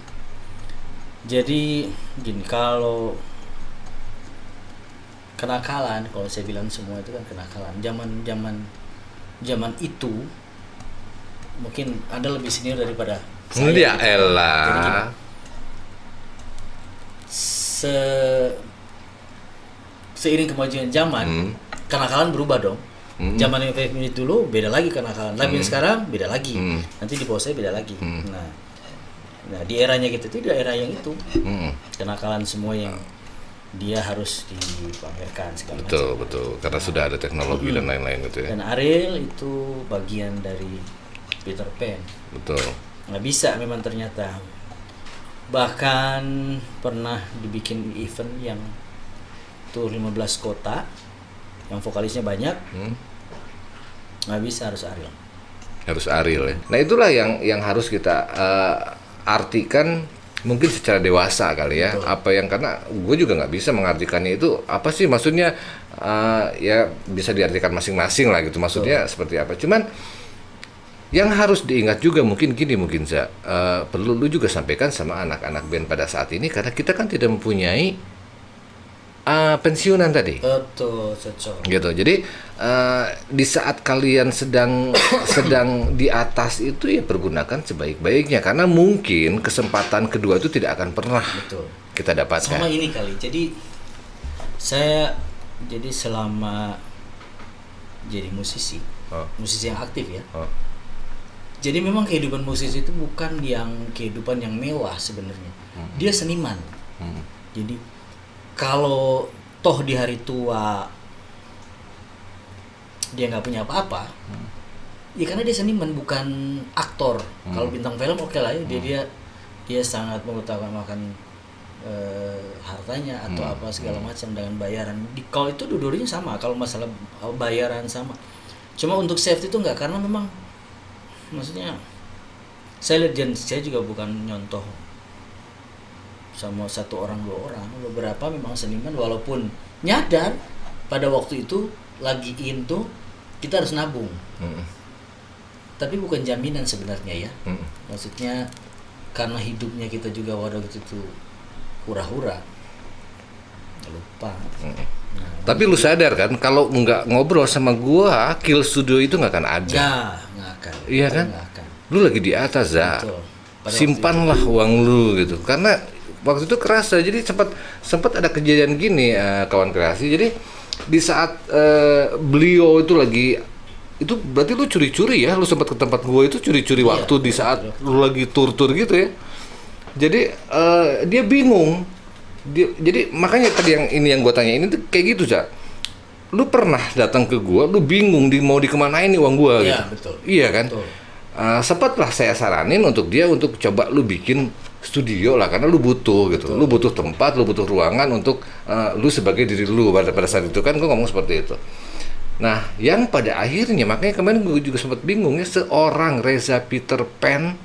jadi gini, kalau kenakalan, kalau saya bilang semua itu kan kenakalan. Zaman itu mungkin Anda lebih senior daripada saya.
Ya elah.
Seiring kemajuan zaman, kenakalan berubah dong. Zaman yang 5 minute dulu beda lagi kenakalan. Tapi sekarang beda lagi. Nanti di bawah saya beda lagi. Nah di eranya gitu itu, di era yang itu kenakalan semua yang dia harus dipamerkan segala macam.
Betul. Karena sudah ada teknologi dan lain-lain gitu ya.
Dan Ariel itu bagian dari Peter Pan.
Betul.
Nggak bisa memang ternyata. Bahkan pernah dibikin event yang tuh 15 kota yang vokalisnya banyak, nggak bisa, harus Ariel
ya. Nah itulah yang harus kita artikan mungkin secara dewasa kali ya. Betul. Apa yang, karena gue juga nggak bisa mengartikannya itu apa sih maksudnya, ya bisa diartikan masing-masing lah gitu maksudnya. Betul. Seperti apa, cuman yang harus diingat juga mungkin gini, perlu lu juga sampaikan sama anak-anak band pada saat ini, karena kita kan tidak mempunyai pensiunan tadi.
Betul, cocok.
Gitu. Jadi di saat kalian sedang di atas itu ya pergunakan sebaik-baiknya, karena mungkin kesempatan kedua itu tidak akan pernah kita dapatkan.
Sama ini kali. Jadi saya selama jadi musisi yang aktif ya. Jadi memang kehidupan musisi itu bukan yang kehidupan yang mewah sebenarnya. Dia seniman. Jadi kalau toh di hari tua dia nggak punya apa-apa, ya karena dia seniman bukan aktor. Kalau bintang film oke lah ya, dia sangat mengutamakan hartanya atau apa segala macam dengan bayaran. Kalau itu dua-duanya sama, kalau masalah bayaran sama. Cuma untuk safety itu enggak, karena memang maksudnya saya lihat, dan saya juga bukan nyontoh sama satu orang dua orang, beberapa memang seniman walaupun nyadar pada waktu itu lagi tuh kita harus nabung. tapi bukan jaminan sebenarnya ya. Maksudnya karena hidupnya kita juga waduh itu hura-hura, lupa. Nah,
Tapi lu sadar kan kalau nggak ngobrol sama gua, Kill Studio itu nggak akan ada.
ya nggak akan.
Iya kan?
Nggak akan.
Lu lagi di atas, Za.
Betul. Pada
Simpanlah uang lu gitu. Karena waktu itu kerasa. Jadi sempat ada kejadian gini, kawan kreasi. Jadi di saat beliau itu lagi, itu berarti lu curi-curi ya, lu sempat ke tempat gua itu curi-curi waktu di saat lu lagi tur-tur gitu ya. Jadi dia bingung. Jadi makanya tadi yang gua tanya ini tuh kayak gitu, Cak. Lu pernah datang ke gua, lu bingung mau dikemanain nih uang gua
Iya,
gitu.
betul.
Iya kan?
Betul.
Sempatlah saya saranin untuk dia untuk coba lu bikin studio lah, karena lu butuh gitu. Lu butuh tempat, lu butuh ruangan untuk lu sebagai diri lu pada saat itu kan gua ngomong seperti itu. Nah, yang pada akhirnya makanya kemarin gue juga sempat bingung ya, seorang Reza Peter Pan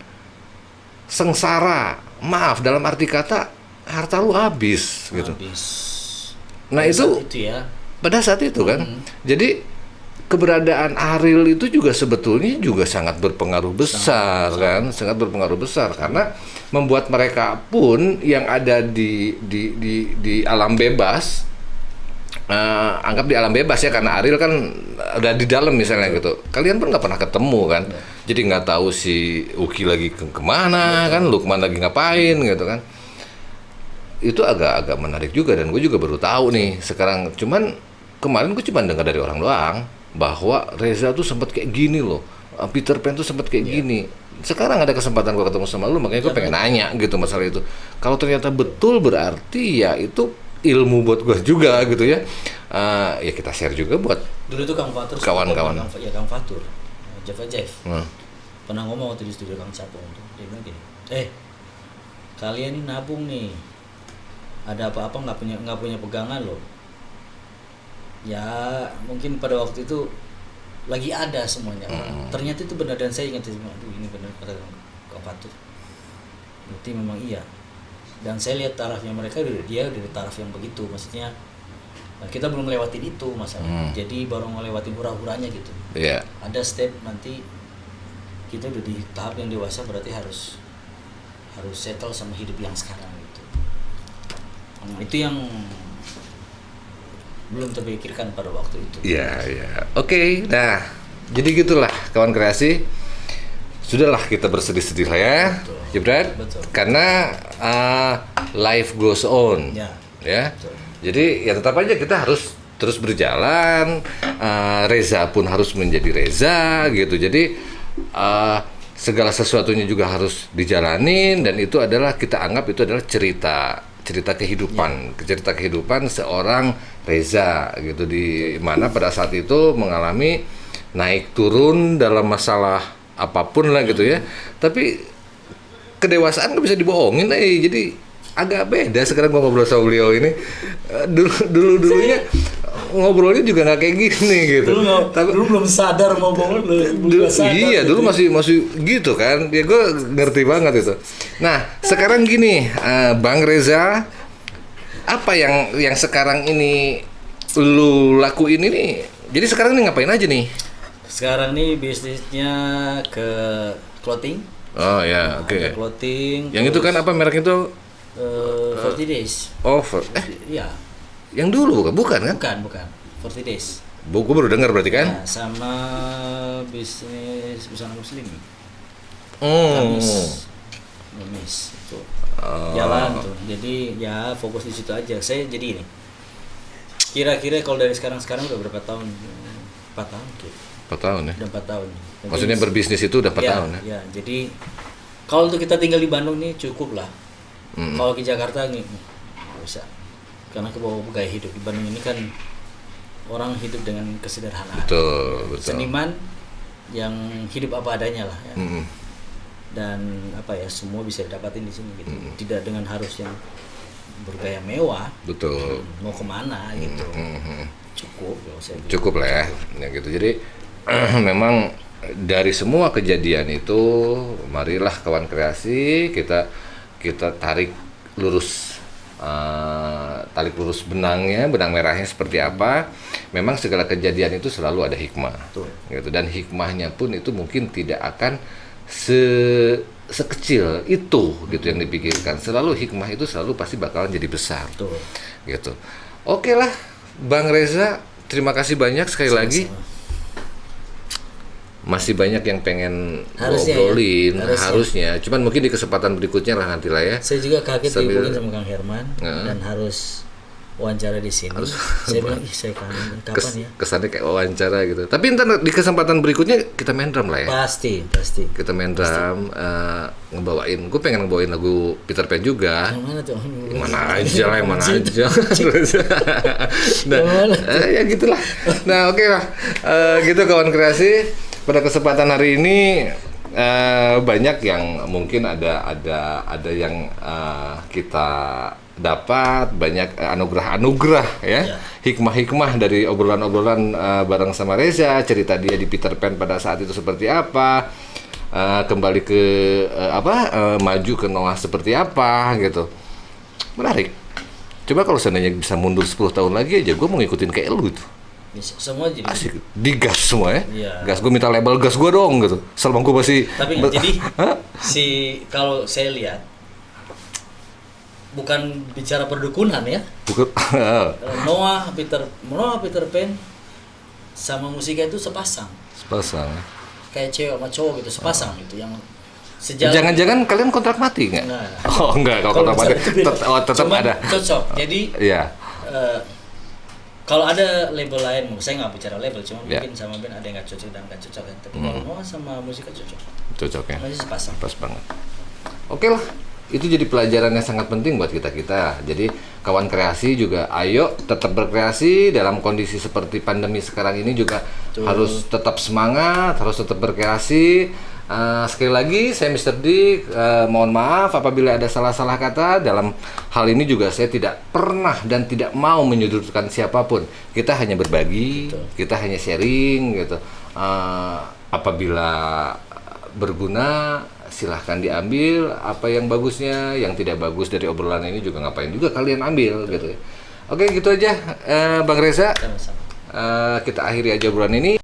sengsara, maaf dalam arti kata harta lu habis gitu.
Habis.
Nah
Pada
itu
saat itu ya.
pada saat itu kan, jadi keberadaan Ariel itu juga sebetulnya juga sangat berpengaruh besar kan, sangat berpengaruh besar karena membuat mereka pun yang ada di alam bebas. Anggap di alam bebas ya, karena Ariel kan udah di dalam misalnya gitu. Kalian pun nggak pernah ketemu kan, jadi nggak tahu si Uki lagi kemana kan, Lukman lagi ngapain gitu kan. Itu agak menarik juga dan gue juga baru tahu nih sekarang. Cuman kemarin gue cuma dengar dari orang doang bahwa Reza tuh sempat kayak gini loh, Peter Pan tuh sempat kayak gini. Sekarang ada kesempatan gue ketemu sama lu, makanya gue pengen nanya gitu masalah itu. Kalau ternyata betul berarti ya itu ilmu buat gue juga gitu ya. Ya kita share juga buat
Dulu tuh Kang Fatur,
kawan-kawan.
ya Kang Fatur, Java Jeff, pernah ngomong waktu di studio Kang Capong tuh, dia bilang gini, kalian ini nabung nih, ada apa-apa nggak punya pegangan loh. Ya mungkin pada waktu itu lagi ada semuanya. Ternyata itu benar dan saya ingat itu, aduh ini benar kata Kang Fatur. Berarti memang iya. Dan saya lihat tarafnya mereka dia dari taraf yang begitu, maksudnya kita belum lewatin itu masalah. Jadi baru ngelewatin hura-huranya gitu.
Iya.
Ada step nanti kita udah di tahap yang dewasa, berarti harus settle sama hidup yang sekarang gitu. Itu yang belum terpikirkan pada waktu itu.
Iya, iya. Oke, nah jadi gitulah kawan kreasi. Sudahlah kita bersedih-sedih lah ya, Jebret. Karena life goes on, ya.
Betul.
Jadi ya tetap aja kita harus terus berjalan. Reza pun harus menjadi Reza gitu. Jadi segala sesuatunya juga harus dijalanin, dan itu adalah kita anggap itu adalah cerita kehidupan, cerita kehidupan seorang Reza gitu, di mana pada saat itu mengalami naik turun dalam masalah apapun lah gitu ya. Tapi kedewasaan nggak bisa dibohongin, jadi agak beda sekarang gua ngobrol sama beliau ini. Dulunya ngobrolnya juga nggak kayak gini gitu.
Dulu belum sadar ngomong,
Iya, dulu masih gitu kan. Ya gue ngerti banget itu. Nah, sekarang gini, Bang Reza, apa yang sekarang ini lu lakuin ini? Jadi sekarang ini ngapain aja nih?
Sekarang nih bisnisnya ke clothing.
Oh ya, oke.
Ada clothing.
Yang itu kan apa merek itu?
40 days.
Oh,
Iya.
yang dulu bukan kan?
Bukan. 40 days.
Gue baru dengar berarti kan?
Ya, sama bisnis busana muslim.
Oh.
Gamis itu. Jalan tuh. Jadi ya fokus di situ aja. Saya jadi ini. Kira-kira kalau dari sekarang udah berapa tahun? 4 tahun.
4 tahun ya.
Udah 4 tahun.
Maksudnya berbisnis itu udah 4 tahun ya?
Ya, jadi kalau untuk kita tinggal di Bandung nih cukup lah. Kalau ke Jakarta nih nggak bisa. Karena kebawa gaya hidup di Bandung ini kan orang hidup dengan kesederhanaan.
Betul.
Seniman yang hidup apa adanya lah ya. Dan apa ya, semua bisa didapatin di sini gitu. Tidak dengan harus yang bergaya mewah.
Betul.
Mau kemana gitu. Cukup kalau saya bilang.
Cukup lah ya gitu. Jadi memang dari semua kejadian itu, marilah kawan kreasi kita tarik lurus benang merahnya seperti apa. memang segala kejadian itu selalu ada hikmah.
Betul.
Gitu. Dan hikmahnya pun itu mungkin tidak akan sekecil itu gitu yang dipikirkan. Selalu hikmah itu selalu pasti bakalan jadi besar.
Betul.
Gitu. Oke lah, Bang Reza, terima kasih banyak sekali lagi. Masih banyak yang pengen ngobrolin, harusnya. Cuman mungkin di kesempatan berikutnya lah nanti lah ya.
Saya juga kaget dihubungin sama Kang Herman dan harus wawancara di sini. Saya bilang, saya kangen kapan ya?
Kesannya kayak wawancara gitu. Tapi ntar di kesempatan berikutnya kita main drum lah ya.
Pasti.
Kita main drum, ngebawain. Gue pengen ngebawain lagu Peter Pan juga.
Yang mana tuh?
Yang mana aja. Nah, ya gitulah. Nah, oke lah. Gitu kawan kreasi. Pada kesempatan hari ini banyak yang mungkin ada yang kita dapat, banyak anugerah ya, hikmah dari obrolan bareng sama Reza, cerita dia di Peter Pan pada saat itu seperti apa, kembali ke maju ke Noah seperti apa gitu, menarik. Coba kalau seandainya bisa mundur 10 tahun lagi aja, gue mau ngikutin kayak lu tuh.
Semua jadi
asik, digas semua ya.
Iya.
Gas, gue minta label gas gue dong gitu. Selama gue masih.
Tapi jadi kalau saya lihat bukan bicara perdukunan ya.
Bukan.
Noah Peter Pan sama musiknya itu sepasang.
Sepasang.
Kayak cewek sama cowok gitu sepasang gitu yang sejalan.
Jangan-jangan kalian kontrak mati nggak?
Nah.
Oh enggak, kalau kontrak mati tetap ada.
Cocok. Jadi.
Iya.
Kalau ada label lain, saya nggak bicara label, cuma mungkin sama band ada yang nggak cocok dan nggak cocok ya. Tapi kalau Noah sama musiknya cocok.
Cocok ya.
Masih sepasang.
Pas banget. Oke lah, itu jadi pelajaran yang sangat penting buat kita. Jadi kawan kreasi juga, ayo tetap berkreasi dalam kondisi seperti pandemi sekarang ini juga. Harus tetap semangat, harus tetap berkreasi. Sekali lagi saya Mr. Dik, mohon maaf apabila ada salah-salah kata. Dalam hal ini juga saya tidak pernah dan tidak mau menyudutkan siapapun. Kita hanya berbagi, kita hanya sharing gitu. Apabila berguna silahkan diambil apa yang bagusnya, yang tidak bagus dari obrolan ini juga ngapain juga kalian ambil gitu. Oke, gitu aja Bang Reza. Kita akhiri aja obrolan ini.